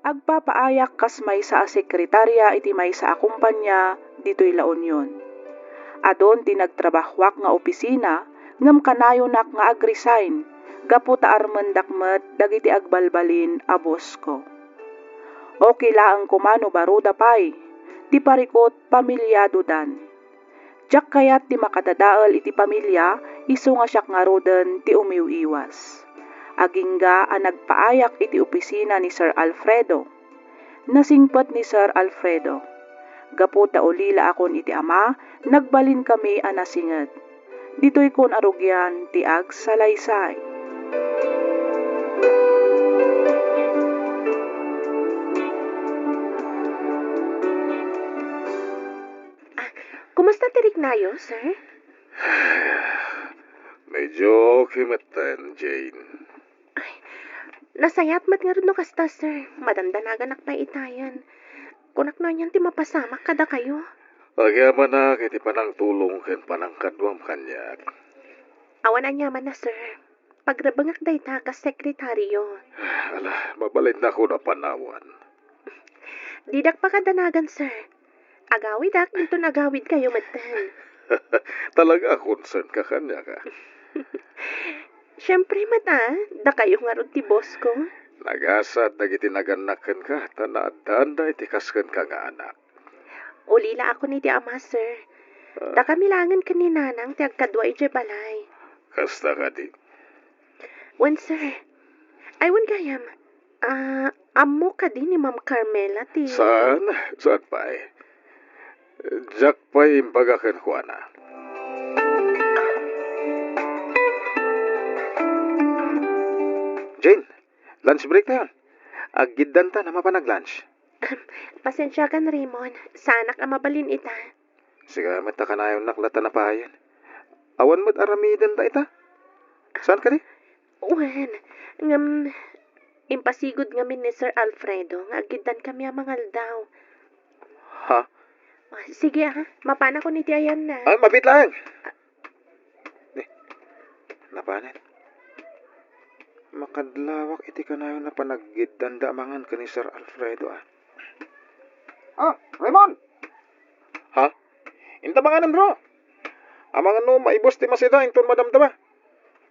Agpapaayak kas may sa sekretarya iti may sa akumpanya dito'y La Union. Adon ti nagtrabahwak nga opisina ngem kanayonak nga agresign gapu ta armendakmet dagiti agbalbalin a boss ko. Okay laang kumano baruda pay, ti parikot pamilyado dan. Diyak kayat ti makadadaal iti pamilya, iso nga siyak nga roden ti umiwiwas. Agingga ang nagpaayak iti opisina ni Sir Alfredo. Nasingpet ni Sir Alfredo. Gaputa ulila akon iti ama, nagbalin kami anasinget. Dito'y kon arugyan ti ag salaysay. Kumusta tirik nayo, sir? Medyo kimatan, Jane. Nasayat mat nga rin no kasta, sir. Madandanagan pa itayan. Kunak na niyan ti mapasamak kada kayo. Agyaman na kiti panang tulong ken panang kadwam kanyak. Awan anyaman na, sir. Pagrabangak day ta ka sekretaryo. Ala, mabalit na ko na panawan. Didak pa kadanagan, sir. Agawid ak, ito nagawid kayo matan. Talaga concern ka kanya ka. Siyempre mata, da kayo nga ron ti boss ko. Nagasad dagiti naganaken ka, tanadaan da itikasken ka nga anak. Ulila ako ni ti ama, sir. Da kami langan kaninanang ti agkadwa iti balay. Kasta ka di. Wan, sir. Ay, wan gayam. Amo ka din ni Ma'am Carmela ti... Saan? Saan pa eh? Jack pa imbagaken ko na. Jane, lunch break na yun. Aggidan ta na mapanag-lunch. Pasensya ka na, Raymond. Sanak ang mabalin ita. Sige, mata ka na yung naklata na pahayan. Awan mo't aramidan ta ita. Saan ka di? Wan, impasigod nga min ni Sir Alfredo nga agidan kami ang mga aldaw. Ha? Sige mapana ko ni tiayan na. Ah, mabit lang. Napanin. Makadlawak iti ka na yung napanagiddandamangan ka ni Sir Alfredo Raymond! Ha? Intabanganan bro. Amangan no, maibos ti masida, inton madamdama.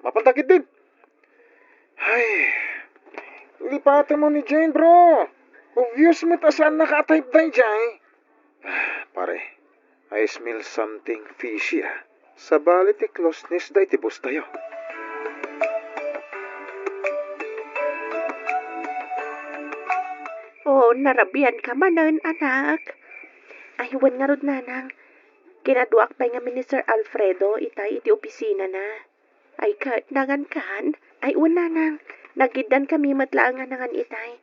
Mapantakid din. Ay, lipatan mo ni Jane bro. Obvious mo ta saan naka-type tayo dyan. Pare, I smell something fishy Sa bali ti closeness da iti bus tayo. Oh, narabian ka manan, anak. Aywan nga rod nanang. Kinaduak pa nga min ni Sir Alfredo itay iti opisina na. Ay kat nangan kan. Ay nanang. Nagidan kami matlaan nga nangan itay.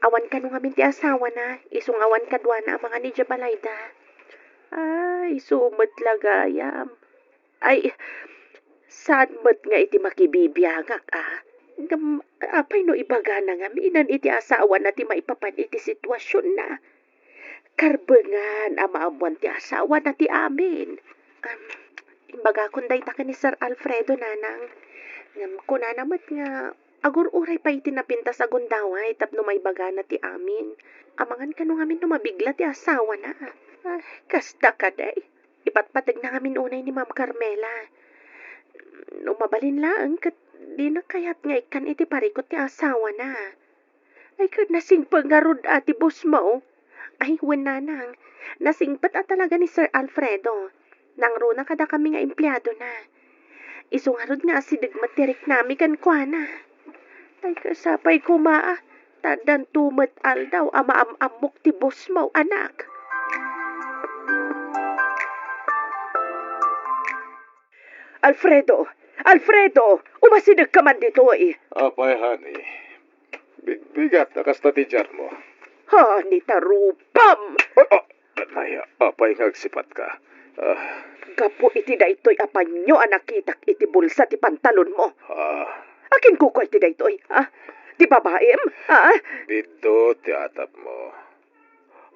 Awan ka nung amin ti asawa na. Isung awan kadwa na ang mga ni Jabalayda. Ay, sumat lagayam. Ay, sadmat nga iti makibibiyagak apay no ibaga na nga minan iti asawa na ti maipapan iti sitwasyon na. Karbengan amaamuan ti asawa na ti amin. Imbaga kunday ta ka ni Sir Alfredo nanang. Ngam kuna namat nga agur uray pa iti napintas agun daway tapno may baga na ti amin. Amangan ka nung amin no mabigla ti asawa na. Kasta ka day. Ipatpatag na amin unay ni Ma'am Carmela. No mabalin lang kat di na kayat nga ikan iti parikot ti asawa na. Ay kad nasingpag nga rod ati boss mo. Ay nanang. Nasingpat talaga ni Sir Alfredo. Nang runa kada kami nga empleyado na. Isungarod nga asidagmat tirik nami kan kwa na. Ay kasapay ko Tadan tumat aldaw amaamamok ti boss mo anak. Alfredo! Alfredo! Umasidag ka man dito Apay, honey. Bigat na kasta ti jar mo. Ha, ni tarupam! Naya, apay ngagsipat ka. Gapo iti da ito'y apanyo anakitak iti bulsa ti pantalon mo. Akin kuko iti da ito'y, Di babaem, Dito ti atap mo.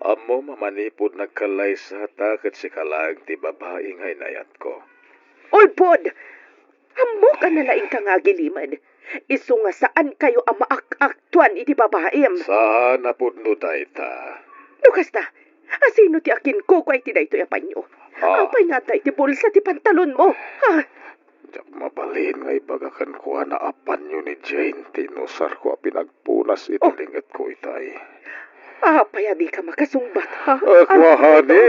Amo mamanipod nagkalay sa takot si kalag ti babae nga inayat ko. Ulpod! Amo ka nalaing ka nga giliman. Isu nga saan kayo ang maak-aktuan iti babaem. Saan na po no dayta? Lukas na, asino ti akin ko kwa iti dayto yapanyo. Ah. Apay nga tayo ti bulsa ti pantalon mo. Ha? Diyak mabalin nga ibagakan ko na apan yun ni Jane. Tinusar ko a pinagpunas itilingat ko itay. Apay di ka makasumbat, ha? Kuhani,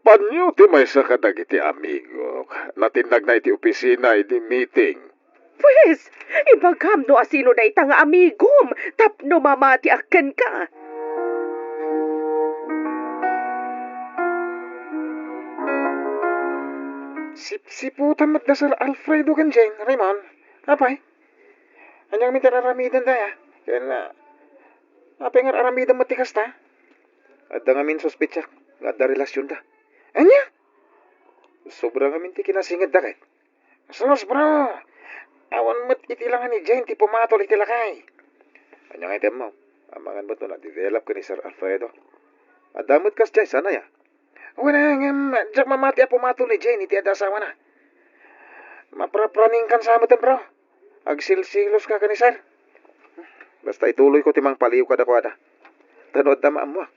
panyo ti may sa kadagiti amigo. Natinag na iti opisina iti meeting. Pues, ibagam no asino na itang amigom. Tapno mamati aken ka. Sip-siputan mat da Sir Alfredo kan Jane, Raymond. Apay? Anyang minta aramidan daya. Kaya na, apay nga aramidan matikas ta. At da nga min sospetsak, nga da relasyon da. Anya? Sobrang amin ti kinasingad da kay. Sos bro, awan mat itilangan ni Jane ti pumatol itilakay. Anyang item mo, amangan ba't no na-develop ka ni Sir Alfredo. At damot kas Jay, sana ya. Wala nga, jak mamati a pumatol ni Jane, iti adasawa na. Maprapraning kan sa amutan, bro. Agsilsilos ka ni Sir. Basta ituloy ko timang paliw kada kwada. Tanod na maamuak.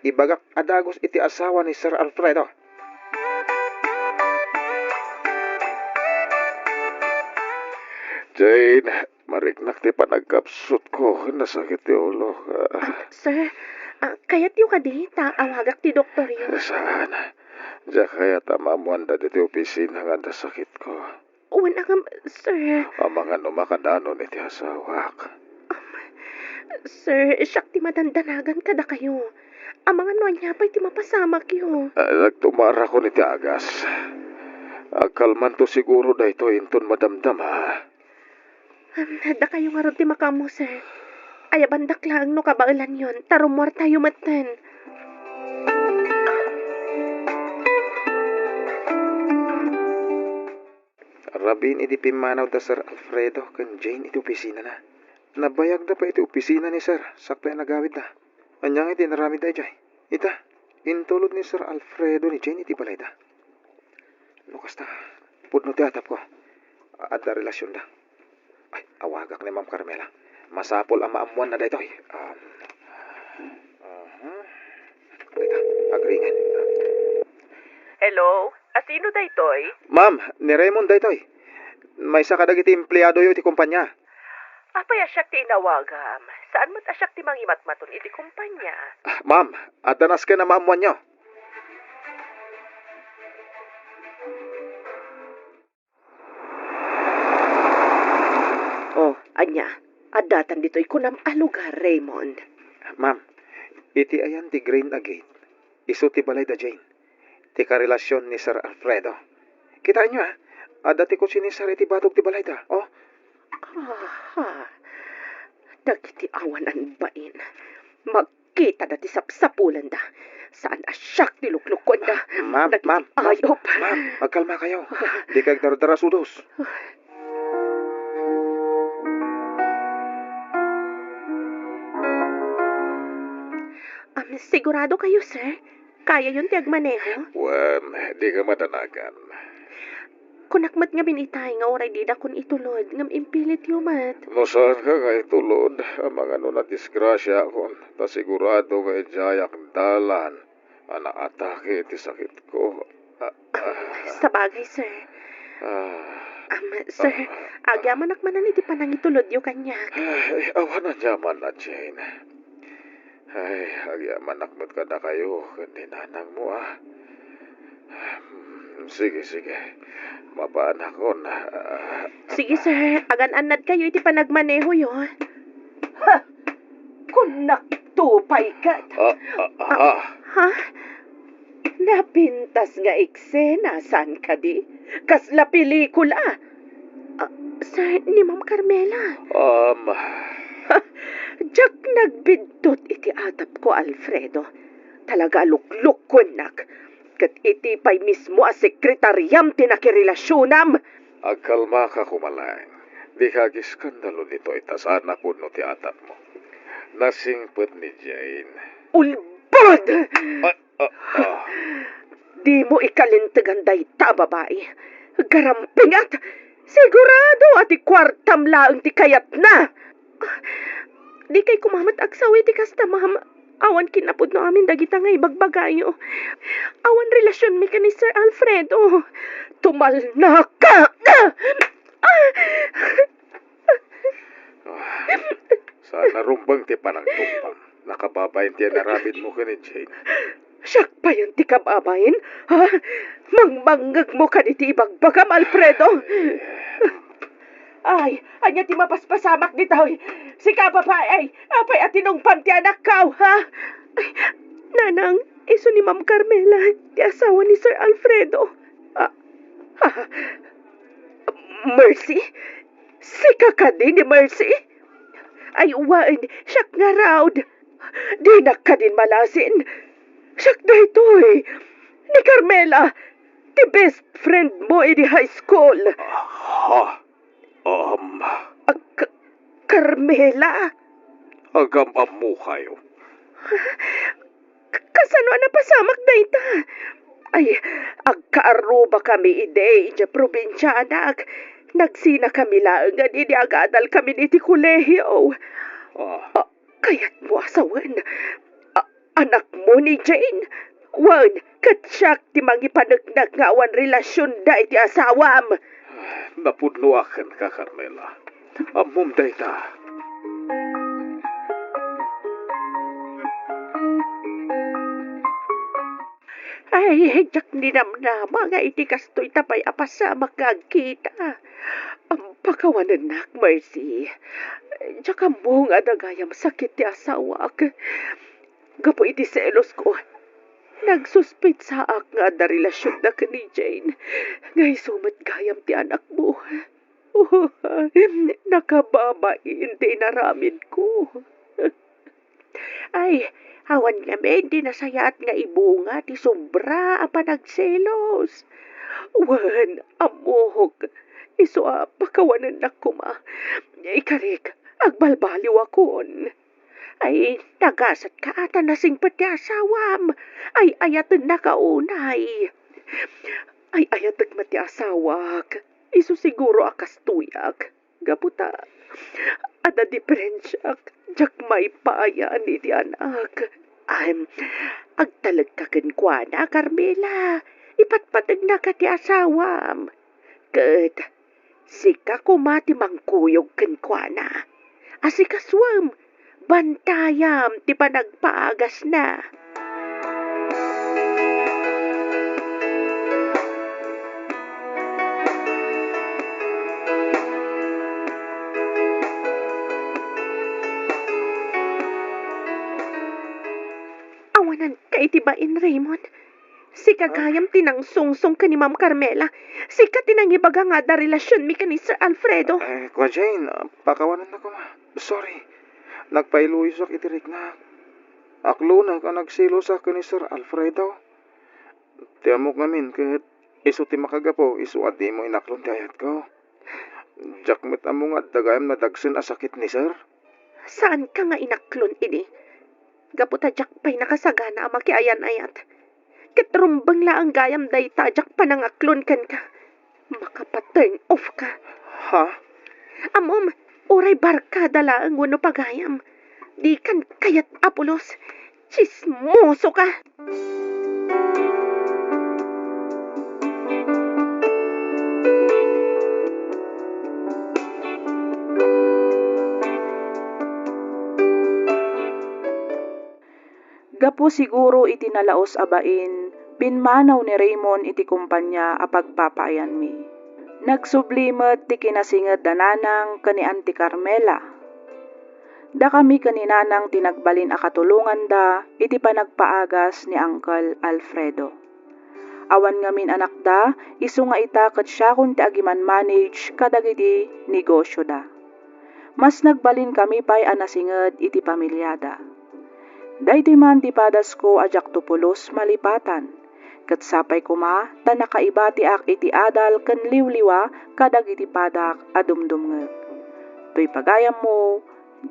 Ibagak adagos iti asawa ni Sir Alfredo. Jane, mariknak ti panagkapsut ko. Nasakit ti ulo. Sir, kayat yung kadita, awagak ti doktor yun. Saan? Diya kaya tamamuan da diti opisina nga da sakit ko. Wala nga, sir. Ang mga numakadano ni ti asawak. Sir, siyak ti madandanagan kada kayo. Ang mga nuanya pa'y ti mapasamak yun. Nagtumara ko ni ti agas. Kalman to siguro da ito inton madamdam ha. Da kayo nga ron ti makamo, sir. Ay, bandak lang no kabailan yun. Tarumor tayo matan. Rabin iti pimanaw da Sir Alfredo kan Jane iti opisina na. Nabayag da pa iti opisina ni Sir. Sakta nagawid da. Anyang iti naramid da jay. Ita, intulod ni Sir Alfredo ni Jane iti balay da. Lukas da. Pudno ti atap ko. At da relasyon da. Ay, awagak ni Ma'am Carmela. Masapol ang maamuan na da ito. Agringan. Hello? Asino da ito'y? Ma'am, ni Raymond da ito. May sa kadagiti empleyado yo iti kumpanya. Apay asyak ti inawagam. Saan mo't asyak ti mangimatmaton iti kumpanya? Ma'am, at danas ka na maamuan nyo. Oh, anya. Adatan dito'y kunam alugar, Raymond. Ma'am, iti ayan ti grain agate. Isu ti balay da Jane. Ti karelasyon ni Sir Alfredo. Kitaan nyo dati ko sinisar iti batog ti balay da. Oh, Dagiti awan ang bain. Magkita dati sapsapulan da. Saan asyak ti luklukon da. Ma'am, Ayop. Ma'am, magkalma kayo. Di kag dardarasudos. Sigurado kayo, sir? Kaya yun ti agmaneho? Well, di ka madanagan. Kunakmat nga binitay nga oray di dakon itulod. Ngam impilit yumat. No saan ka kay tulod, ang mga na disgrasya akon, ta sigurado kay jayak dalan, ana atake ti sakit ko. Sa bagay, sir. Sir, agyaman akmanan iti panangitulod yu kanya. Ay, awan na yaman na, Jane. Ay, agyaman akmat ka na kayo, kundi nanang mo Sige. Mapaan ako na. Sige, sir. Agan-anad kayo iti panagmaneho yo. Ha? Kunak tupay ka. Ha? Napintas nga eksena. Saan ka di? Kasla pelikula. Sir, ni Ma'am Carmela. Jack nagbidtot iti atap ko, Alfredo. Talaga lukluk ko, nak. Kat iti pa'y mismo a sekretaryam tinakirelasyon. Agkalma ka kumalang. Di ka giskandalo nito itasana po no ti atap mo. Nasingpet ni Jane. Ulbod! Di mo ikalintagan day ta, babae. Garampingat! Sigurado ati kwartam laang ti kayat na. Di kay kumamat agsawi ti kasta, ma'am. Awan kinapod no amin dagita nga ibagbagayo. Awan relasyon mi ka ni Sir Alfredo. Tumalna ka! Sana rumbang ti panang tumpang. Nakababayin ti narabit mo ka ni Jane. Siyak pa yan ti kababayin? Ha? Mangmangag mo ka ni ti ibagbagam, Alfredo. Ay, anya ti mapaspasamak ni tao. Si kababae, apay at tinungpang ti anak ka, ha? Ay, nanang, iso ni Ma'am Carmela, ti asawa ni Sir Alfredo. Ah, ha? Mercy? Si kakadi ni Mercy? Ay, wan, siyak nga raud. Di na ka din malasin. Siyak na ito eh. Ni Carmela, ti best friend mo di high school. Ha? Carmela? Agam amu kayo. Kasano na pasamak na ita? Ay, agkaaruba kami ide, iti probinsya anak. Nagsina kami lang, di agadal kami ni ti kolehiyo. Kaya't mo asawan. Anak mo ni Jane. Wan, katsyak ti mangipanagnak nga awan relasyon da iti asawam. Napudnuakan ka, Carmela. Amum dayta. Ay, jak ninamnama nga iti kastoy tapay apas sa magkagkita. Ang pakawanan nak, Mercy. Jak mo nga nagayam sakit ti asawak. Gapo iti selos ko. Nagsuspit sa ak nga da relasyon na ka ni Jane. Ngay sumat gayam ti anak mo. Oh, nakababain ti naramin ko. Ay, awan nga di nasayaat nga ibunga ti sobra apa nagselos. Wan, amuhog. Iso pakawanan na kuma. Ikarik, agbalbaliw akon. Ay, nagasat ka ata nasing pati asawam. Ay, ayatan na kaunay. Ay, ayatan mati asawak. Iso siguro akas tuyak. Gaputa. Ada diferensyak. Jak may paayaan ni di anak. Agtalag ka kwa na, Carmela. Ipatpatag na ka ti asawam. Kat, sika kumati mangkuyog kwa na. Asikaswam. Bantayam, ti pa nagpaagas na. Awanan ka itibain, Raymond. Si kagayam tinang sungsong ka ni Ma'am Carmela. Si ka tinangibaga nga da relasyon mi ka ni Sir Alfredo. Kwa Jane, pakawanan na ko ma. Sorry. Nagpailuisak itirik na. Aklo na ka nagsilosak ka ni Sir Alfredo. Tiamok ngamin kahit iso ti makagapo, iso at di mo inaklon ti ayat ko. Jakmet amo nga dagayam na dagsun asakit ni Sir. Saan ka nga inaklon ini? Gaputa jak pa'y nakasagana ang makiayan-ayat. Katrumbang laang gayam day tajak pa nang aklon kan ka. Makapaturn off ka. Ha? Amom, oray barkada laang wano pagayam. Di kan kayat apulos. Chismoso ka. Gapo siguro iti nalaos abain, pinmanaw ni Raymond iti kumpanya a pagpapayan mi. Nagsublimet ti kinasinged dananang kani Auntie Carmela. Da kami kaninanang tinagbalin a katulungan da iti panagpaagas ni Uncle Alfredo. Awan ngamin anak da, isu nga ita ket siya kun ti agiman manage kadagiti negosyo da. Mas nagbalin kami pa'y anasinged iti pamilyada. Daytoy man ti padas ko ajak tupulos malipatan. Ket sapay kuma ta nakaibati ak iti adal ken liwliwa kadagiti padak a dumdumngeg. Toy pagayam mo,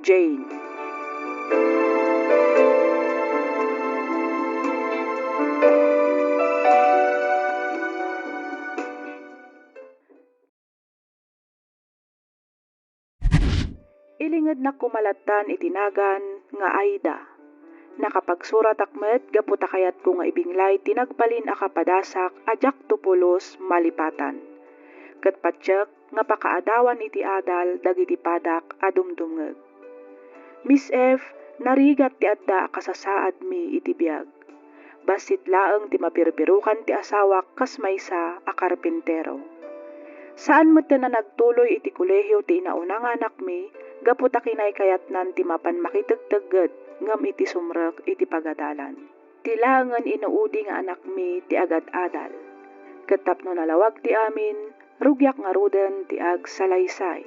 Jane. Ilingad na kumalatan itinagan nga Aida. Nakapagsurat akmet gaputa kayat ko nga ibinglay tinagbalin akapadasak ajak tupulos malipatan. Ket patsyek nga pakaadawan iti adal dagiti padak adumdumngeg. Miss F, narigat ti adda kasasaad mi iti biag. Basit laeng ti mapirpirukan ti asawak kas maysa a karpintero. Saan met na nagtuloy iti kolehiyo ti inauna nga anak mi, gaputa kinay kayatnan ti mapan makitagtagget ngam iti sumrek iti pagadalan. Tilangan inuudi nga anak mi ti agad-adal. Ket tapno nalawag ti amin, rugyak nga ruden ti ag salaysay.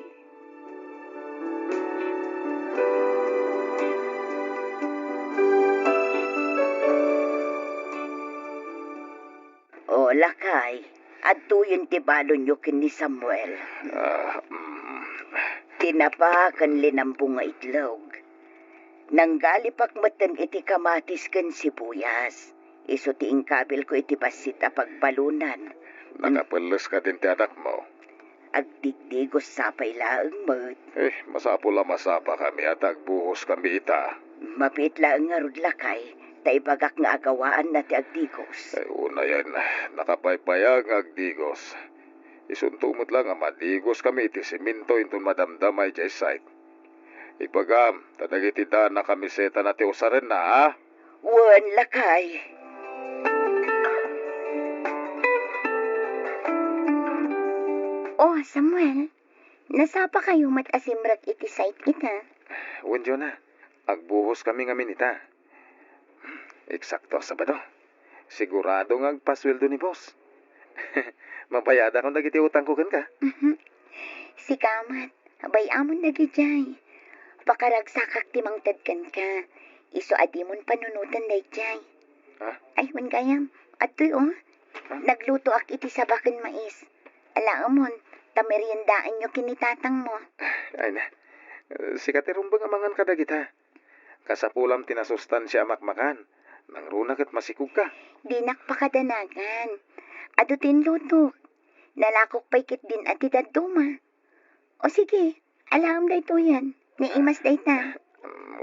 O, lakay. Adto yun ti balon nyo kin ni Samuel. Tinapakan linampong nga itlog. Nanggalipak matan iti kamatis ken sibuyas. Iso ti ingkabil ko iti basit a pagbalunan. Nakapalas ka din ti anak mo. Agdigdigos sapay laeng mat. Masapula masapa kami at agbuhos kami ita. Mapit laeng nga rod lakay. Taibagak nga agawaan na ti agdigos. Una yan, nakapaypayag agdigos. Isuntumot lang nga madigos kami iti siminto intun madamdamay jay site. Ipagam, tadagiti da na kamiseta na ti usaren na, ha? Wan, lakay. Oh, Samuel, nasapa kayo mat-asimrak iti site kita. Wenjo na, agbuhos kami nga minita. Eksakto sa ba do? Sigurado nga agpasweldo ni boss. Mapayada kung nagiti utang ko ka. Si Kamat, abay amon nagijay. Pakaragsakak timang tadkan ka. Iso adimon panunutan day jay. Ha? Ay, man gayam. Atoy nagluto ak iti sabaken mais. Alaamon, tameriendaan nyo kinitatang mo. Ay na, sikatirumba nga mangan kadagita. Kasapulam tinasustansya makmakan. Nang runak at masikog ka. Dinak pakadanagan. Adutin luto. Nalakok paikit din at idaduma. O sige, alam day to yan. Niimas day ta.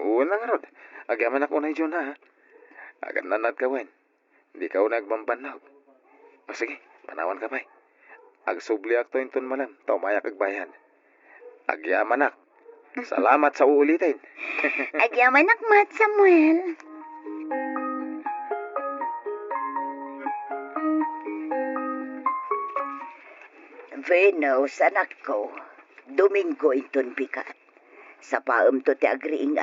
Una nga rod. Agaman ako na yun ha. Agad nanad gawin. Hindi ka nagbambanog. O sige, panawan ka pa. Agsubliak to intun malam. Taumayak agbayan. Agyamanak. Salamat sa uulitin. Agyamanak mat, Samuel. Venus, anak ko. Domingo intun bikat. Sa paam to ti agriing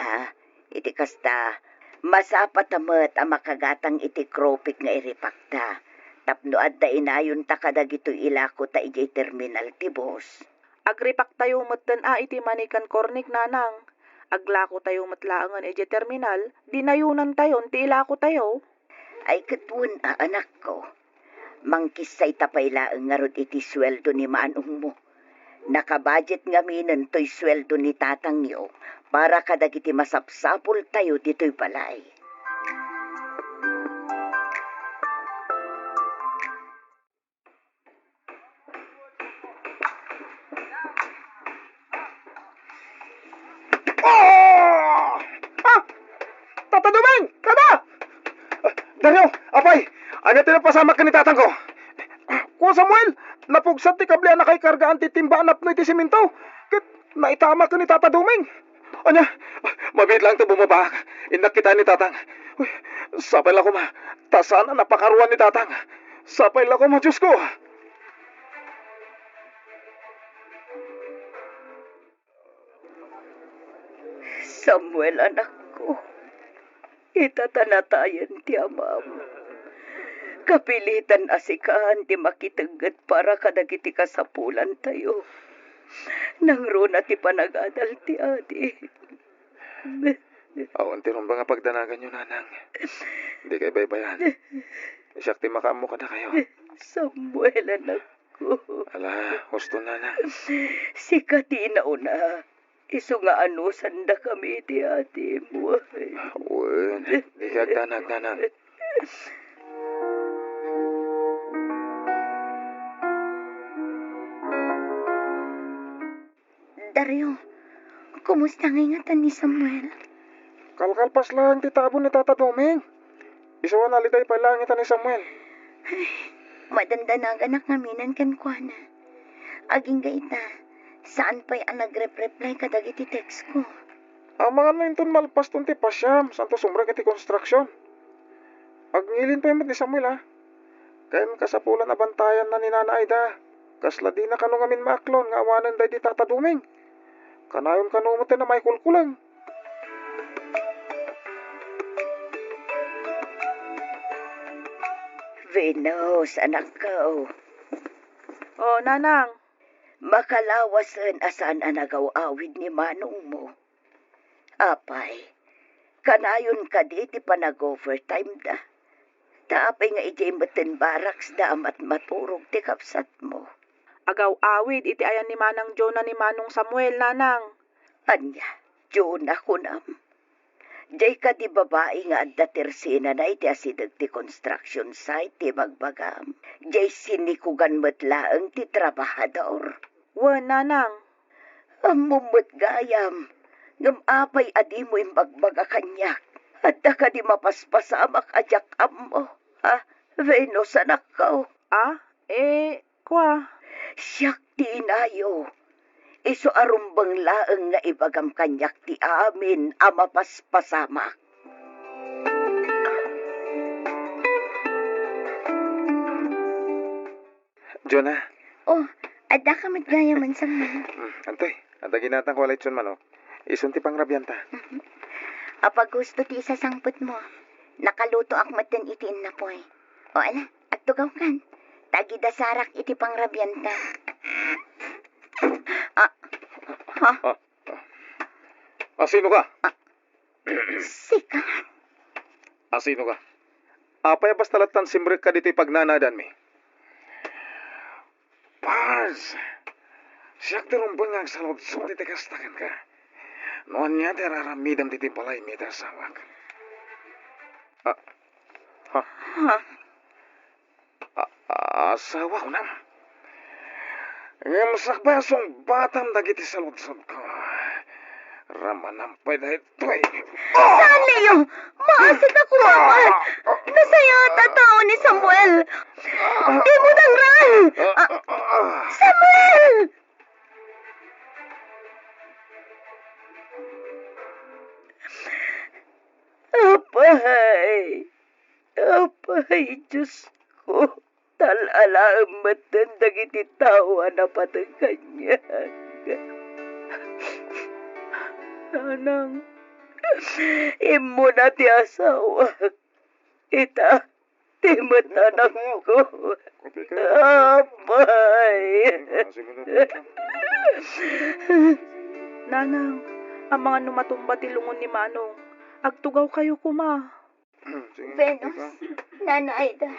iti kasta, masapat amat ang makagatang iti kropik nga iripakta. Tapno adda inayon ta kadagito ilako ta ijay terminal ti boss. Agripak tayo matan iti manikan kornik nanang. Aglako tayo matlaangan iti terminal, dinayunan tayon ti ilako tayo. Ay katun anak ko. Mangkisay tapay laeng nga rod iti sweldo ni manong mo. Nakabudget nga minan to'y sweldo ni tatang yo para kadagiti masapsapul tayo dito'y balay. Tata Dumeng! Kada! Dario, apay! Ano tinapasama ka ni tatang ko? Kuya Samuel, napugsat ti kablian na kay kargaan ti timbaan apno iti siminto. Kat naitama ka ni Tata Dumeng. Anya, mabit lang to bumaba. Inak kita ni tatang. Uy, sapay lang ko ma. Tasana napakaruan ni tatang. Sapay lang ko ma, Diyos ko. Samuel, anak ko. Itatanatayan ti amam. Kapilitan asikaan ti makitaggat para kadagiti kasapulan tayo. Nangruna ti panagadal ti adi. Awan ti rumba nga pagdanagan nyo, nanang. Hindi kayo baybayan. Siyak ti makaamo ka na kayo. Samuel, anak ko. Ala, gusto nanang. Sikat ti inauna. Isu nga ano, sanda kami ti ati mo. Uy, di ka agdanag, nanang. Dario, Kumusta nga ingatan ni Samuel? Kalkalpas lang ti tabon ni Tata Doming. Isawan naliday pa lang ita ni Samuel. Madandanagan kaminan kan kuana. Aging gaita, saan pa'y ang nag-reply kadag iti text ko? Ang mga nainton malpas ton ti pasyam, santo sumra ti construction. Agngilin pa yung ni Samuel ha. Kayan kasapulan na bantayan na ni Nana Aida. Kasla di na kanong amin maaklon nga awanan day di Tata Doming. Kanayon kanumote na may kulkulang. Venus, anak ko. Oh, Nanang. Makalawasan asan anagaw-awid ni manong mo. Apay, kanayon ka di pa nag-overtime da. Taapay nga iti maten baraks da amat maturog ti kapsat mo. Agaw awid iti ayan ni Manang Jonah ni Manong Samuel, Nanang. Anya, Jonah kunam. Jay ka di babae nga adda tersina na iti asidag ti construction site ti magbagam. Jay sinikugan matlaang ti trabahador. Wen, Nanang. Amumot gayam. Ngam apay adi mo imbagbaga kanyak. Adda ka di mapaspasamak ajak mo. Ha? Venus anak ko. Ah? Kwa? Siyak ti inayo. Iso arumbang laeng nga ibagam kanyak ti amin ama paspasamak. Jonah. Oh, ada ka matgayaman Samuel. Antoy, ada ginatang ko alaytson manok. Isun ti pangrabyanta. Apag gusto ti isasangput mo. Nakaluto ak maten itiin na po eh. O ala, at tugaw kan. Tagi da sarak iti pangrabyanta. Sino ka? Sika. Sino ka? Apay bastalatan simbrek ka dito pagnanadan mi. Pars! Siyak tirumbang nga sa loob dito kastakan ka. Noon niya tiraramidam dito palay mi tasawak. Asawa ko nam. Ngayon basong batam dagiti sa lutsod ko. Ramanampay na ito eh. Saan Leo? Maasik ako maman. Nasaya at tao ni Samuel. Di mo dangran. Samuel! Apay! Apay, Diyos ko. Talalamat ng dagiti tawa na patang kanya. Nanang. Imo na ti asawa. Ita, timot anak ko. Apay! Nanang, ang mga numatumba ti lungon ni Manong. Agtugaw kayo kuma. Venus, Nana Aida.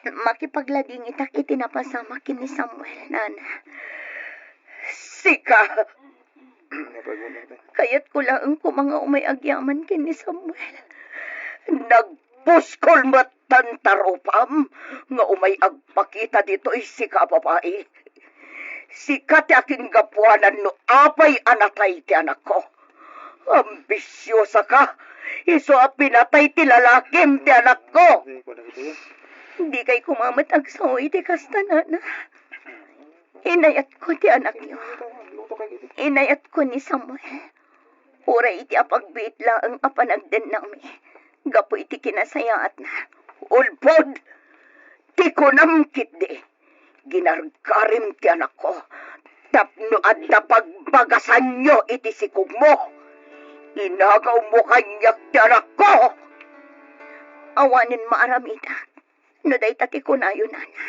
Makipaglading itak itinapasama kin ni Samuel, Nana. Sika! Kaya't ko lang ko mga umay agyaman kin ni Samuel. Nagpuskol matan taropam nga umay agpakita dito sika babae. Sika ti aking gapuanan no apay anatay ti anak ko. Ambisyosa ka. Iso a pinatay ti lalakim ti anak ko. Hindi kay kumamat agsaoy ti kasta, Nana. Inayat ko ti anak niyo. Inayat ko ni Samuel. Uray iti apagbiit lang ang apanagden nami. Gapo iti kinasayaat na. Ulpod! Ti kunamkit di. Ginargarim ti anak ko. Tapno adda pagbagasan nyo iti sikog mo. Inagaw mo kanyak ti anak ko. Awanin maaramida. No day tati ko na yun, Nana.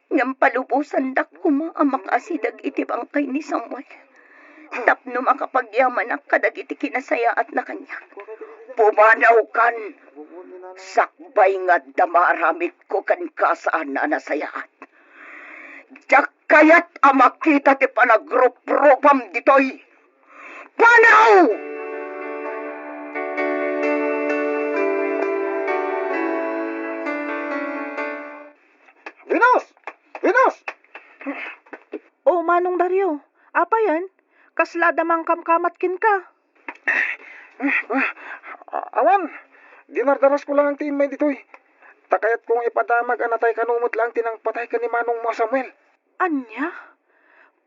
Ngam palubusan dak kuma ang makasidag iti bangkay ni Samuel. Tapno makapagyaman ang kadag iti kinasayaat na kanya. Pumanaw kan. Sakbay nga damaramit ko kan kasaan na nasayaat. Jak kayat amakita ti panagrup-rupam ditoy. Panaw! Venus! Venus! O Manong Dario, apa yan? Kasla damang kamkamatkin ka. Awan, dinardaras ko lang ang timay ditoy. Takayat kong ipadamag anatay kanumot lang tinang patay ka ni Manong mo Samuel. Anya?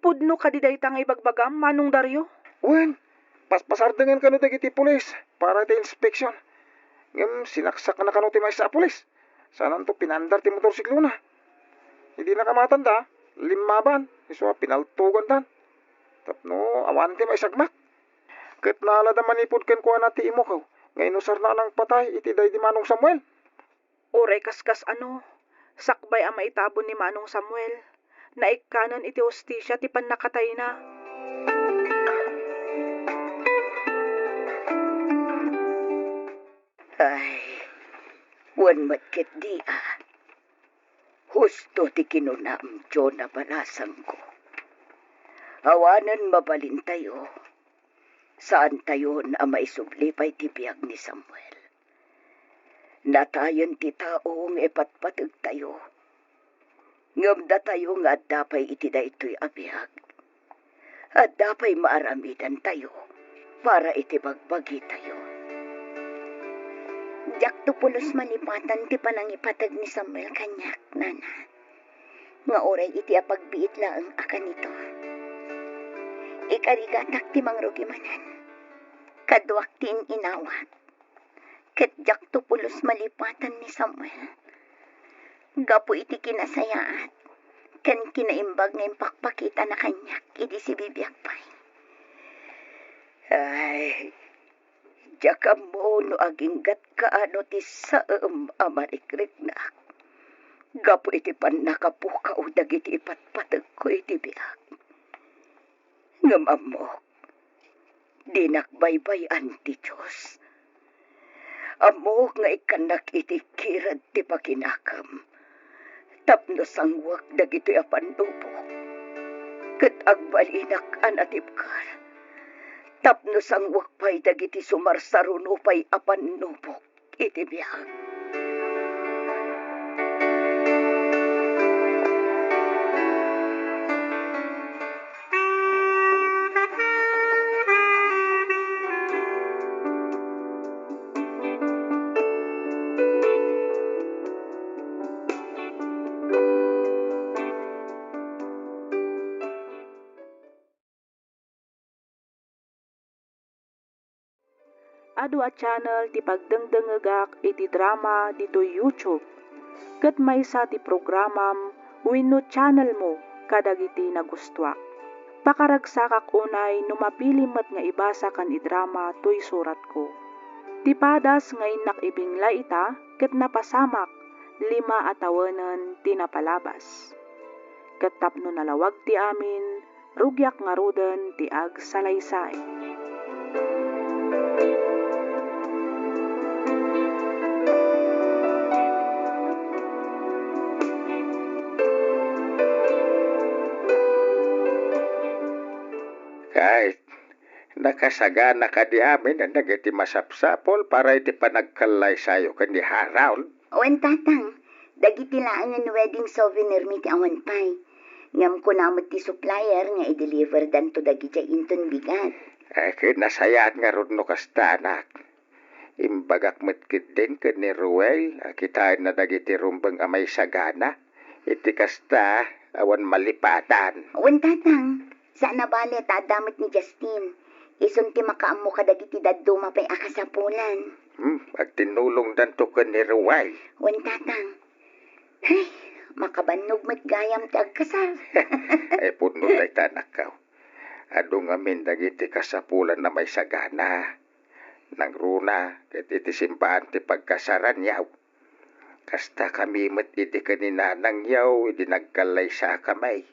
Pudno ka di daytang ibagbagam, Manong Dario? Wen, paspasardengan ka no dagiti pulis para iti inspeksyon. Ngem sinaksak na kano ti may sa pulis. Sanan to pinandar ti motorsiklo na. Hindi na kamatanda, limaban, iso pinaltugan tan. Tapno, awan ti may sagmak. Ket naalada manipod ken kuha na ti imo kaw. Ngayon usar na nang patay, iti day di Manong Samuel. Oray kaskas ano, sakbay ang maitabon ni Manong Samuel. Naikkanan iti hostisya ti pannakatay na. Ay, wan matkit di Husto ti kinunam na balasang ko. Awanan mabalin tayo. Saan tayo na maisublipay ti biyag ni Samuel? Natayan ti taong ipatpatag tayo. Ngamda tayo nga dapay iti da ito'y abiyag. At dapay maaramidan tayo para iti bagbagi tayo. Diyak to pulos malipatan ti panangipatag ni Samuel kanyak, nana. Nga oray iti apagbiit lang akan ito. Ikarigatak ti mangrugimanan. Kaduak ti inawat. Ket diyak to pulos malipatan ni Samuel. Gapo iti kinasayaat. Ken kinaimbag ng pakpakita na kanyak iti si bibiyag pay. Ay, jaka mo no aginggat kaano ti saem amarikrik na. Gapo iti pan nakapukaw dagiti ipatpatag ko iti biyak. Ngam mo, dinakbaybayan ti Diyos. Amo nga ikanak iti kirad ti pakinakam. Tapno sangwak dagiti apanubok. Ket agbalinak anatipkar. Tapno sangwak pay dagiti sumarsaruno pay apanubok iti biyag. Adu a channel ti pagdengdengegak iti drama dito YouTube. Ket maysa ti programam wenno channel mo kadagiti nagustuak. Pakaragsakak unay no mapili met nga ibasa kan idrama toy surat ko. Ti padas nga inak ibingla ita ket napasamak 5 atawenen ti napalabas. Ket tapno nalawag ti amin rugyak nga ruden ti agsalaysay. Kahit nakasagana ka di amin na nagiti masapsapol para iti panagkalay sayo kan di haraw. Owen tatang, dagiti laan nga wedding souvenir mi ti awan pay. Ngam ko namot ti supplier nga i-deliver dan to dagiti inton bigat. Ay, kinasayat nga ron no kasta anak. Imbagak metkit din ka ni Ruel, kitain na dagiti rumbang amay sagana. Iti kasta, awan malipatan. Owen tatang, sana bale tadamit ni Justin. Isun ti makaammo ka dagiti daddo mapay akasapulan. Agtinulong danto ka ni Ruel. Owen tatang, ay, makabannog met gayam ti agkasal. Ay puno day tanak ka. Ado nga min dagiti kasapulan na may sagana. Nang runa, ket iti simbahan ti pagkasaran yaw. Kasta kami met iti kaninanang yaw, iti nagkalay sa kamay.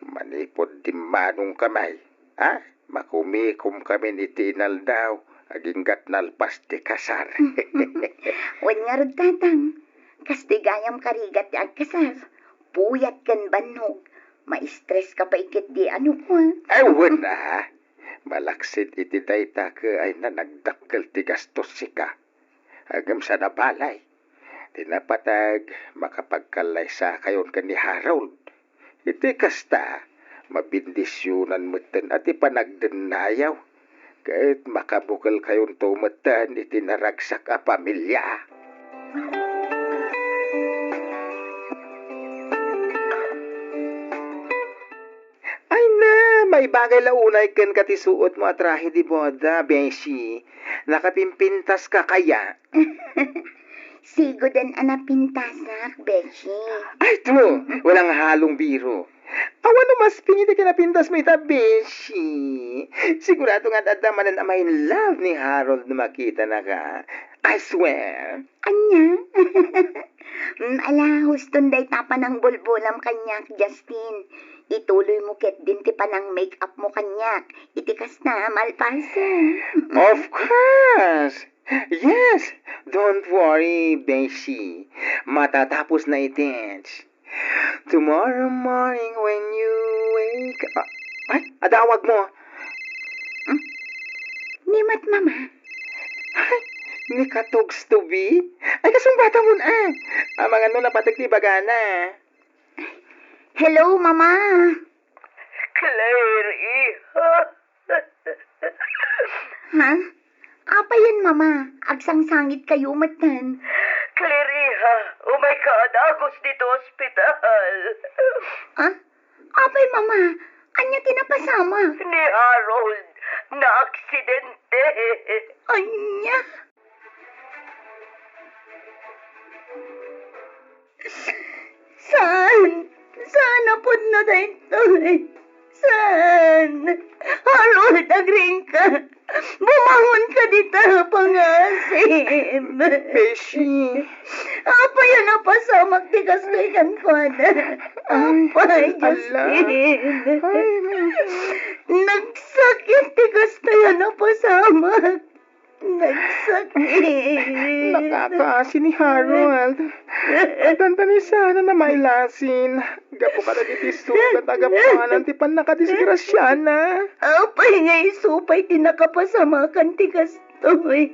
Manipod di manong kamay. Makumikom kami ni tinal daw, aginggat nalpas ti kasar. Wen nga rod tatang, kasti gayam karigat ti agkasar. Puyat kan bannog. Ma-stress ka pa ikit di ano ko. Ay, wala. Malaksid iti dayta ka ay na nagdakkel ti gastos sika. Agam sa nabalay. Tinapatag makapagkalay sa kayon ka ni Harold. Iti kasta, mabindisyonan meten at ipanagdenayaw. Kahit makabukal kayong tumatan, itinaragsak a pamilya. Ay na, may bagay launay ken katisuot mo atrahe di boda, Beshi. Nakapimpintas ka kaya? Sigo din anapintasak, Beshi. Ay, true. Walang halong biro. Awan no mas pingiti ka napintas mo ita, Beshi. Sigurado nga dadamanan ang in love ni Harold na makita na ka. I swear. Anya? Ala, huston day tapa ng bulbulam kanyak, Justin. Ituloy mo ket din ti panang make-up mo kanyak. Itikas na, malpasa. Of course. Yes. Don't worry, Beshi. Matatapos na itens. Tomorrow morning when you wake up... Ay, adawag mo. Nimat, mama. Ay, ni katogs to be? Ay, kasong bata mo na. Ang mga no napatig ni Bagana. Hello, mama. Claire, iha. Ha? Apa yun, mama? Agsangsangit kayo matan. Claire, iha. Oh my God, agos dito ospital. Ha? Apay, mama. Anya tinapasama. Ni Harold, na aksidente. Anya? Saan? Saan napod na dito? Saan? Harold, agring ka. Bumangon ka dito, pangasim. Beshi. Apa yan na pasamak di kastoy kan ko na. Apay, Justin. Nagsakit di kastoy na pasamak. Nagsakit. Nakakaasi ni Harold. Tanta ni sana na mailasin. Gapo ka na ditisugat agapanan ti pan nakadisgrasya na. Apay nga isupay tinakapasamakan ti kastoy.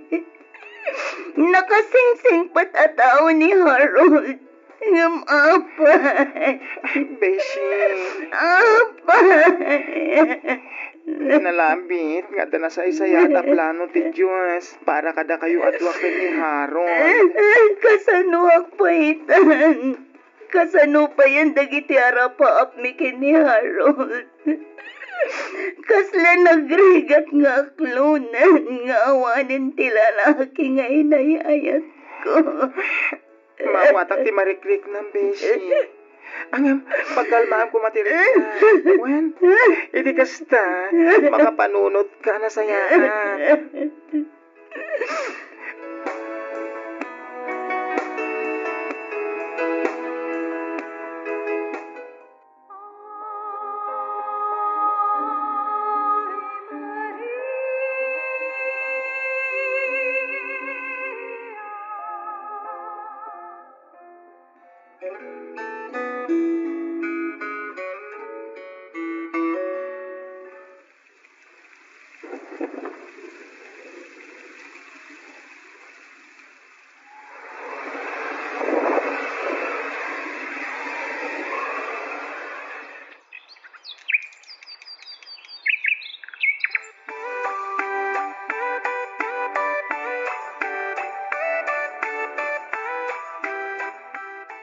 Nakasingsing patataw ni Harold. Ngam apay. Beshi. Apay. Nalambit nga na sa isayata plano ti Diyos para kada kayo adwaken ni Harold. Kasanuak pa itan. Kasano pa yan dagiti arapa apmikin ni Harold. Kasla nagrigat nga aklunan nga awanin ti lalaki nga inayayat ko. Mawatak ti marikrik ng Beshi. Angam, pagkalmaan ko matirik ka. Wen, hindi kasta, makapanunot ka na sayaan.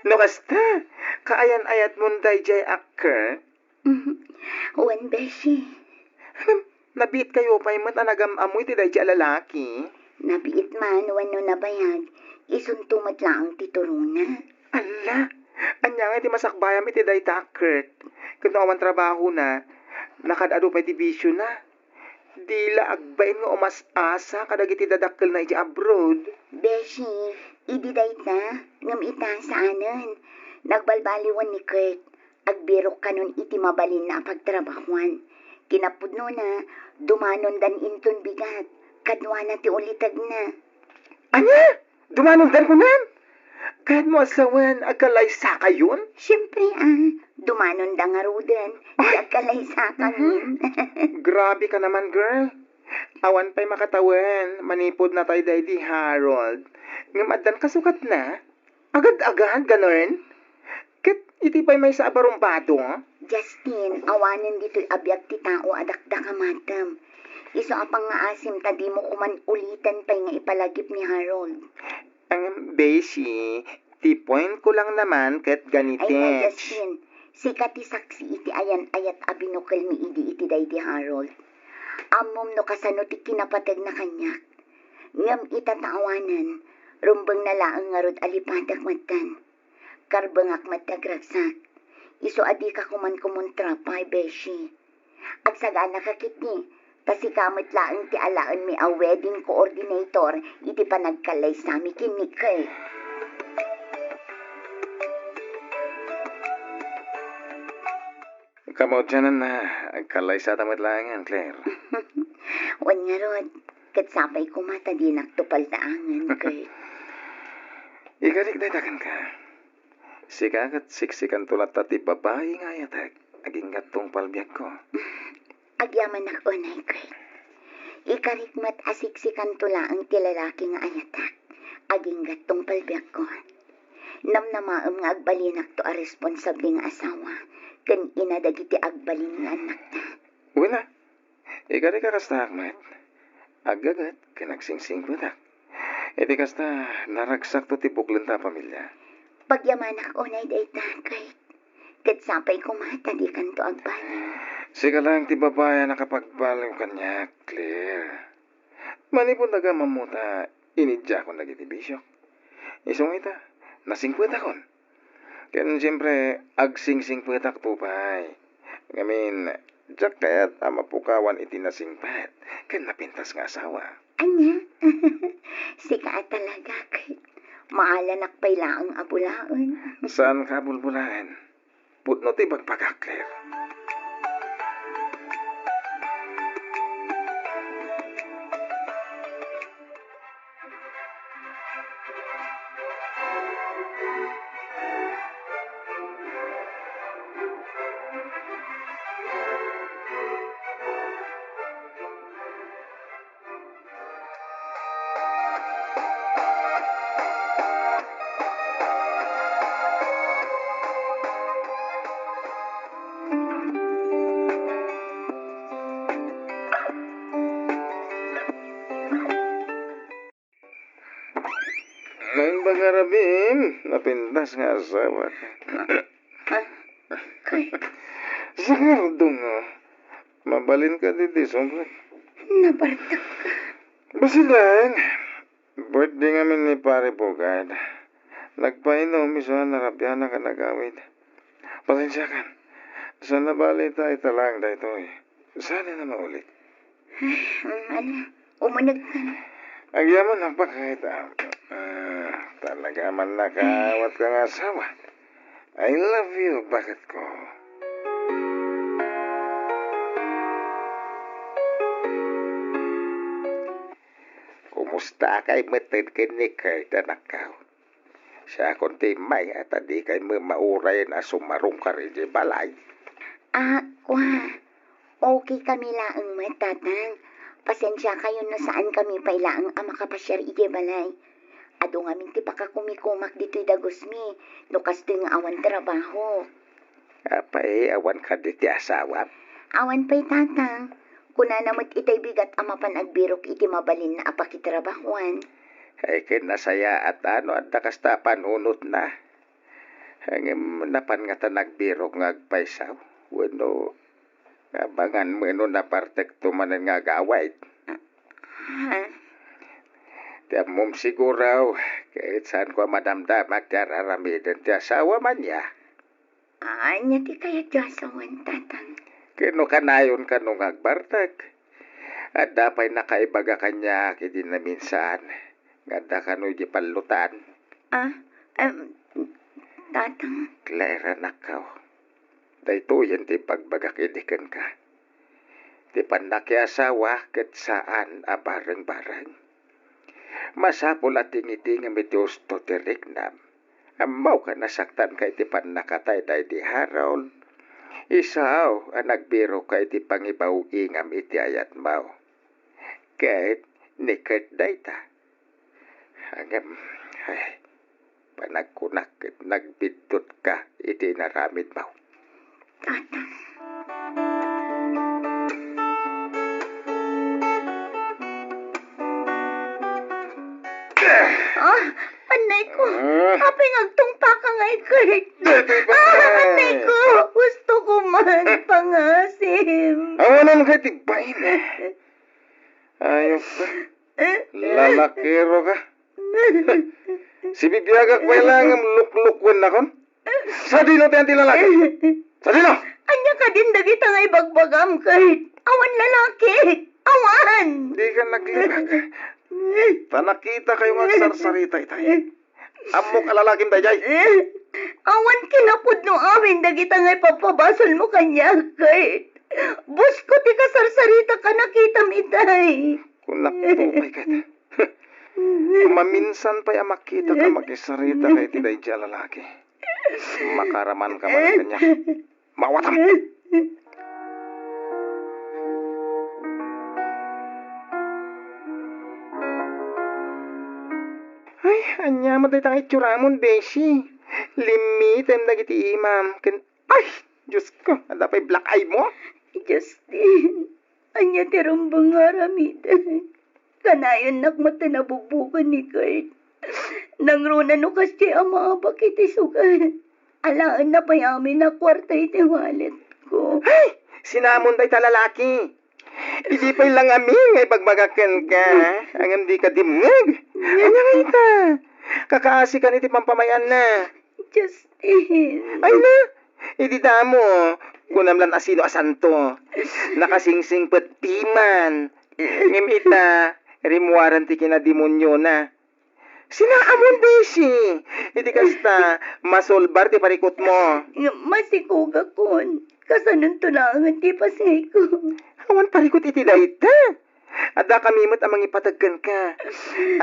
No kasta, kaayan-ayat munday jay akker. Wan beshi. Nabiit kayo pa yung matanagam-amoy ti day jay lalaki. Nabiit man wano nabayag. Isuntumat lang tituruna. Ala, anya nga ti masakbayam iti day takkert. Kung awan trabaho na, nakadado pa iti bisyo na. Dila agbain nga umas-asa kadag iti dadakkel na iti abroad. Beshi, ididay ta, ngam ita saanan. Nagbalbaliwan ni Kurt. Agbirok kanon iti mabalin na pagtrabahuan. Kinapudno na, dumanon dan inton bigat. Kadwa na ti ulitag na. Anya? Dumanon dan ko nan? Kahit mo asawan, agkalaysa kayon? Siyempre dumanon da nga ruden. Di agkalaysa kami. Grabe ka naman, girl. Awan pa'y makatawan. Manipod na tayo day di Harold. Ngamadan kasukat na. Agad-agad, ganon. Kit, Iti pa'y may sa abarumpado, ha? Justin, awanan dito'y abiyag ti tao adakda ka matam. Iso apang nga asim tadi mo kuman ulitan pa'y nga ipalagip ni Harold. Ang besi, ti point ko lang naman kat Ay ganitech. na Justin, sikat ti saksi iti ayan ayat abinukal mi idi iti day di Harold. Amom no kasano ti kinapatag na kanyak. Ngam itataawanan, rumbang nalaang nga rod alipadak matan. Karbangak matagragsak. Iso adi ka kuman kumontra pa'y beshi. At sagana kakit ni, kasi kamit laang ti alaan mi a wedding coordinator, iti panagkalay sami kinikay. Kamot dyan na, kalay sa tamat langan, Claire. Wan nga rod, katsapay kumata di naktupal taangan kay. Ikarik-dadakan ka. Sikakat siksikan tulat tati babae nga yatak. Aging gatong palbiag ko. Agyaman ako na kay. Ikarikmat asiksikan tula ang tilalaki nga ayatak. Aging gatong palbiag ko. Namnamaam nga agbalinak to a responsable nga asawa. Kan inadagiti agbalin nga anak ta. Wala. Ikarik ka kasta akmat. Agagat kanagsing-sing budak. Iti kasta naragsak to tipuklan ta pamilya. Pagyaman ako na dayta kay. Katsapay kumata di kanto agbalin. Sika lang ti babae nakapagpalaw kanya, Claire. Manipon daga mamuta, inidya ko nagiti bisyok. Isong ita, nasingpwet akon. Kaya siyempre, agsing-sing pwetak tupay. Ngamin, jak kaya't amapukawan iti nasingpet. Kaya napintas nga asawa. Anya? Sika talaga kay. Maalanak pa'y laang abulaon. Saan ka bulbulaan? Putno ti bagpagak, Claire. Ngayon ba garabim? Napintas nga asawa. Sakardong nga. Mabalin ka diti, sobrang. Nabartak ka. Basi lang. Birthday ngamin ni Pare Bogard. Nagpainom, iso narapyan na ka nagawid. Pasensya ka. Sa nabali tayo talang dahito eh. Sana na maulit. Umunag ka na. Agyaman ang pakahit talaga man nakawat ka nga asawa. I love you, bakit ko? Kumusta kay matid kini Kurt, anak ka? Siya konti may at di kay mamauray na sumarong ka rin di balay. Okay kami laang matatang. Pasensya kayo na saan kami pailaang makapasyar iti balay. Ado nga minti pa ka kumikumak dito'y dagusmi. No kasto nga awan trabaho. Apay, awan ka diti asawa. Awan pa'y tatang. Kuna namot itay bigat amapan agbirok iti mabalin na apakitrabahuan. Ay kinasaya at at nakasta panunot na. Hangim napan nga ta nagbirok nga agpaisaw. Wano, abangan mo na partekto manan nga gawait. Tiap mong siguraw, kahit saan ko madamdamak dararamidan ti asawa man niya. Anya ti kaya jasawan tatang. Kino kanayon ka nung agbartag. At dapay nakaibaga kanya kiti na minsan. Ganda ka no di palutan. Tatang. Clara nakaw. Dayto yan ti pagbagak idikan ka. Ti panakyasawa ket saan a bareng-bareng. Masapol at tingiti nga medios to tiriknam. Amaw ka nasaktan kay ti panakatay day di Harold. Isaw ang nagbiro kay ti pangibaw ingam iti ayat maw. Kahit ni Kurt day ta. Hanggang, panagkunak ket nagbidtot ka iti naramid maw. Tatang. Anay ko. Apay ngagtungpa ka nga Kurt. Anay ko. Gusto ko man pangasim. Awanan ka tigbain. Ayos ka. Lalakiro ka. Si bibiyagak pa lang ang luklukwan na kon. Sa dino tayo lalaki. Sa dino? Anya ka din dagita nga ibagbagam Kurt. Awan lalaki. Awan. Di ka naglibag. Tanakita kayo magsarsarita itay. Amok alalakim tayo jay. Awan kinapod no amin dagita nga ipapabasol mo kanya Kurt. Bus ko ti kasarsarita ka nakita mitay. Kunak po may kat. Maminsan pa makita ka makisarita kay tiday jay lalaki. Makaraman ka man kanya. Mawatam. Ay, anya mo tayo tang itsuramon, Beshi. Limitem dagiti imam. Ay, Diyos ko, ada pa'y black eye mo? Justin, anya ti rumbang aramidan. Kanayon nakmata nabubukan ni Kurt. Nangruna no kasi ang mga bakit isugan. Alaan na payami na kwarta iti wallet ko. Ay, sinamon tayo talalaki. Hindi pa'y lang amin ay pagbagakan ka. Ang hindi ka dimngag. Anya nga ita. Kakaasi ka niti pampamayan na. Justin. Ay na, hindi damo. Kunamlan asino asanto. Nakasingsing petiman. Ngimita, rimuaran ti kinademonyo na. Sinaamon, Beshi. Hindi kasta masolbar ti parikot mo. Masikuga kon. Kasanon tulangan ti pasay ko. Awan parikot iti dayta. Ada kami mo't amang ipatagkan ka.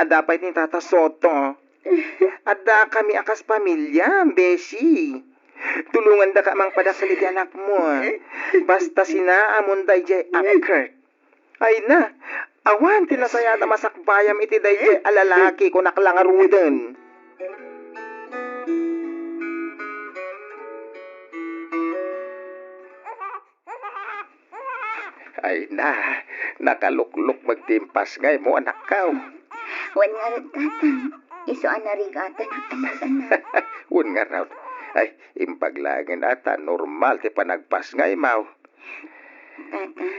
Ada pa iti Tata Soto. Ada kami akas pamilya, Beshi. Tulungan da ka amang padasalit anak mo. Basta sinaamon day jay Kurt. Ay na, awan tinasayata masakbayam iti day jay alalaki ko naklangarudan. Ay na, nakalukluk magtimpas ngay mo anak ka. Wan nga rin tatang. Iso anarigatan ang anak-anak. Wan nga raw. Ay, impaglangan ata normal ti panagpas ngay maw. Tatang,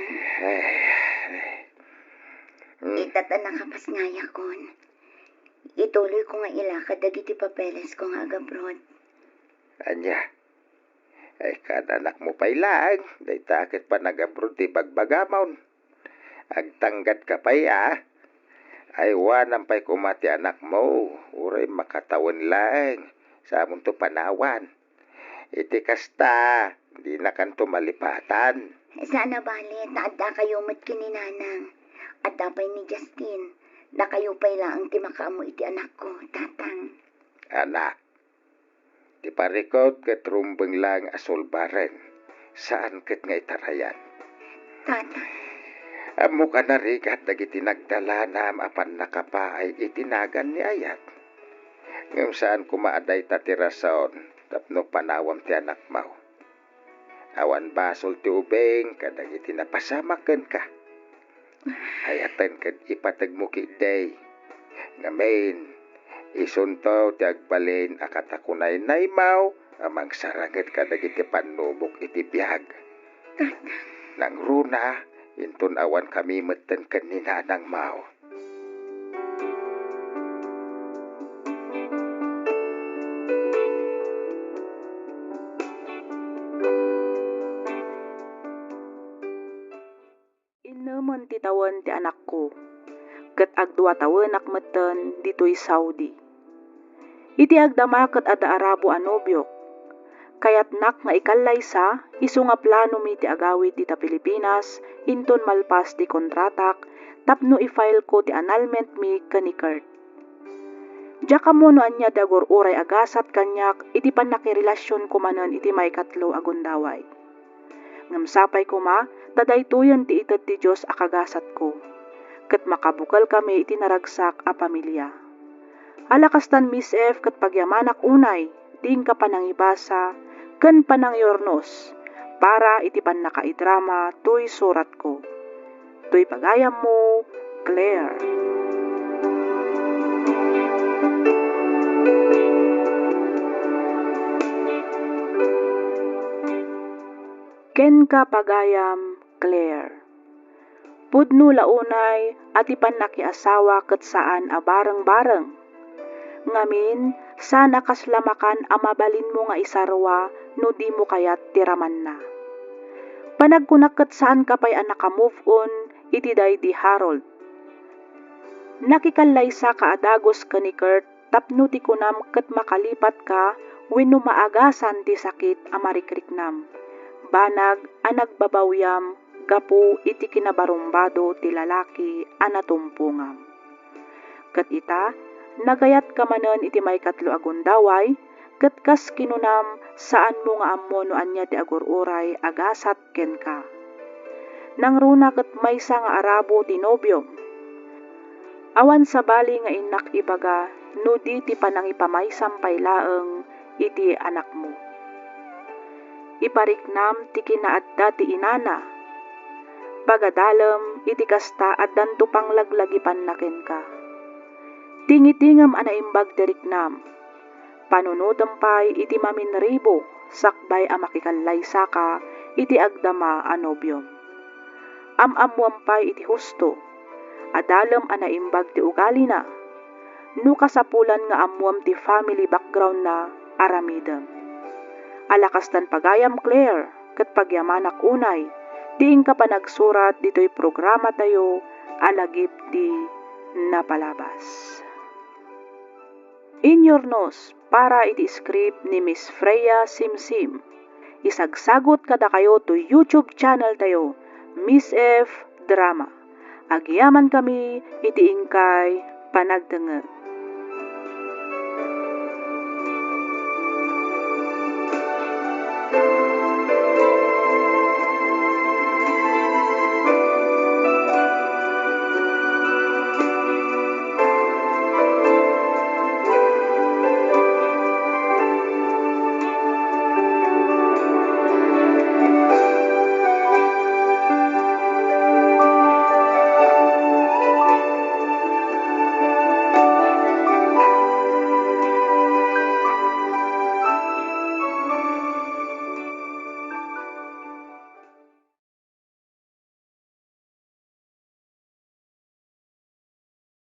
Ay, itata nakapas nga yakon. Ituloy ko nga ilakad dagiti papeles ko nga agabrod. anya. Ay, kananak mo pa'y lang. Day takit pa nag-abroad ti bagbagamon. Agtanggat ka pa'y Ay, wanam pa'y kumati anak mo. Uray makatawan lang. Sa amon to panawan. Iti kasta, di na kanto malipatan. Sana balit na adda kayo mat kininanang. Adda pa'y ni Justin. Na kayo pa'y laang ti makaamo iti anak ko, tatang. Anak, di parikot ket rumbeng lang asolbaren. Saan ket nga itarayan? Tatang, Amo ka narigat dagiti nagdalanam apan nakapaay itinagan ni ayat. Ngem saan kumaaday tatirason tapno panawam ti anak mau. Awan basol ti ubeng kadagiti napasamaken ka. Hayatan ket ipateg mo kiday. Ngamen, isunto ti agbalin akatakunay naimaw amang saranget kadagiti panubok iti biyag. Nang runa, intun awan kami meten kanina ng mau. Inaman ti tawan ti anak ko. Ket agdua tawen akmeten ditoy Saudi. Iti agdama ket ada Arabo a nobyok. Kayat nak nga ikallay sa, isu nga plano mi ti agawid ti ta Pilipinas, inton malpas ti kontratak, tapno i-file ko ti annulment mi kani Kurt. Diya kamo no anya dagor uray agasat kanyak, iti panakirelasyon ko manen iti may katlo agundaway. Ngamsapay ko ma, tadaytoyan ti ited ti Diyos akagasat ko. Ket makabukal kami iti naragsak a pamilya. Alakastan Miss F kat pagyamanak unay, ting ka panangibasa, ken panangyornos, para iti pan nakaidrama tuy surat ko. Tuy pagayam mo, Claire. Ken ka pagayam, Claire. Pudno launay at ipan nakiasawa ket saan a bareng-bareng. Ngamin, sana kaslamakan amabalin mo nga isarwa no di mo kayat tiraman na. Panagkunak ket saan kapay anak ka move on, iti day di Harold. Nakikallaysa ka adagos ka ni Kurt, tapno ti kunam ket makalipat ka, wenno maagasan ti sakit amarikrik-nam. Banag anag babawyam, gapu iti kinabarumbado ti lalaki anatumpungam. Ket ita, nagayat ka manen iti may katlo agundaway, ket kas kinunam saan mo nga ammo no anya ti agururay agasat ken ka. Nangruna ket maysa nga arabo ti nobyom. Awan sa bali nga inak ibaga no di ti panangipamaysam paylaeng iti anak mo. Ipariknam ti kinaadda ti inana. Pagadalem iti kasta addan to panglaglagipan naken ka. Tingitingam anaimbag diriknam. Panunodem pay iti maminribo sakbay a makikallaysa ka iti agdama a nobyom. Amamuam pay iti husto. Adalem anaimbag ti ugali na. No kasapulan nga amuam ti family background na aramidem. Alakastan pagayam Claire, ket pagyamanak unay, diing ka pa nagsurat dito'y programa tayo, alagip di napalabas. Inyornos, para iti script ni Miss Freya Simsim. Isagsagot kada kayo to YouTube channel tayo, Miss F Drama. Agyaman kami, iti ingkay panagdengeg.